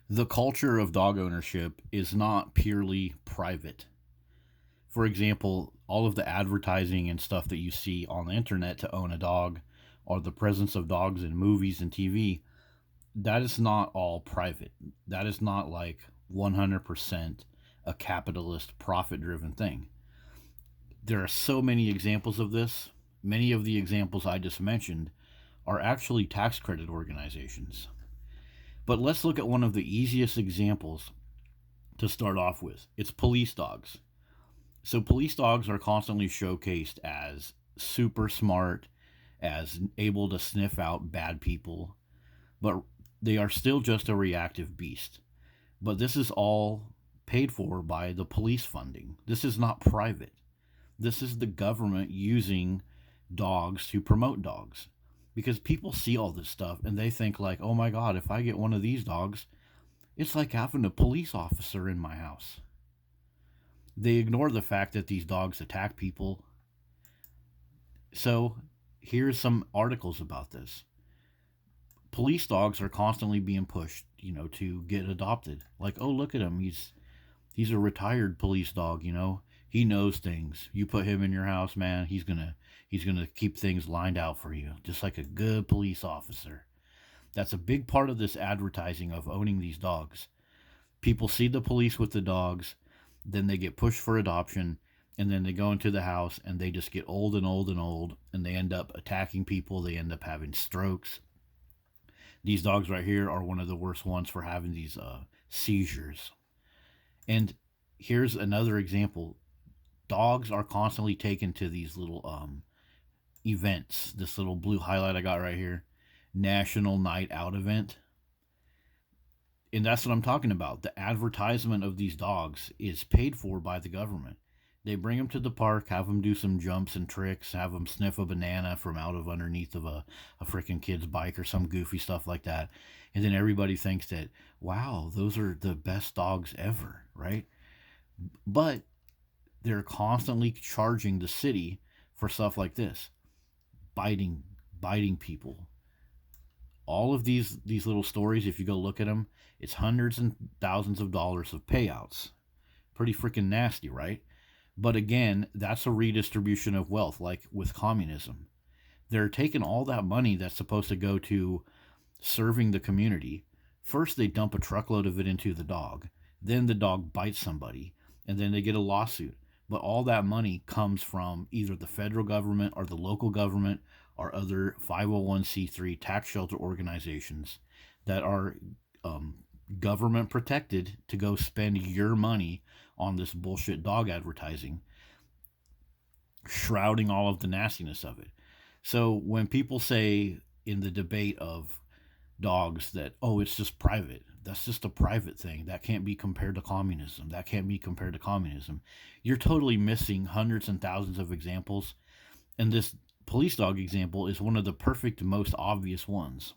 The culture of dog ownership is not purely private. For example, all of the advertising and stuff that you see on the internet to own a dog, or the presence of dogs in movies and TV, that is not all private. That is not like 100% a capitalist, profit driven thing. There are so many examples of this. Many of the examples I just mentioned are actually tax credit organizations. But let's look at one of the easiest examples to start off with. It's police dogs. So, police dogs are constantly showcased as super smart, as able to sniff out bad people, but they are still just a reactive beast. But this is all paid for by the police funding. This is not private. This is the government using dogs to promote dogs. Because people see all this stuff and they think like, "Oh my god, if I get one of these dogs, it's like having a police officer in my house." They ignore the fact that these dogs attack people. So, here's some articles about this. Police dogs are constantly being pushed, to get adopted. Like, "Oh, look at him. He's a retired police dog. He knows things. You put him in your house, man, he's going to keep things lined out for you, just like a good police officer." That's a big part of this advertising of owning these dogs. People see the police with the dogs, then they get pushed for adoption, and then they go into the house and they just get old and old and old, and they end up attacking people. They end up having strokes. These dogs right here are one of the worst ones for having these seizures. And here's another example. Dogs are constantly taken to these little events. This little blue highlight I got right here, National Night Out event. And that's what I'm talking about. The advertisement of these dogs is paid for by the government. They bring them to the park, have them do some jumps and tricks, have them sniff a banana from out of underneath of a freaking kid's bike or some goofy stuff like that. And then everybody thinks that, wow, those are the best dogs ever, right? But they're constantly charging the city for stuff like this, biting, biting people. All of these little stories, if you go look at them, it's hundreds and thousands of dollars of payouts. Pretty freaking nasty, right? But again, that's a redistribution of wealth, like with communism. They're taking all that money that's supposed to go to serving the community. First, they dump a truckload of it into the dog. Then the dog bites somebody, and then they get a lawsuit. But all that money comes from either the federal government or the local government or other 501c3 tax shelter organizations that are um, government protected to go spend your money on this bullshit dog advertising, shrouding all of the nastiness of it. So when people say in the debate of dogs that, "Oh, it's just private," that's just a private thing. That can't be compared to communism. That can't be compared to communism. You're totally missing hundreds and thousands of examples. And this police dog example is one of the perfect, most obvious ones.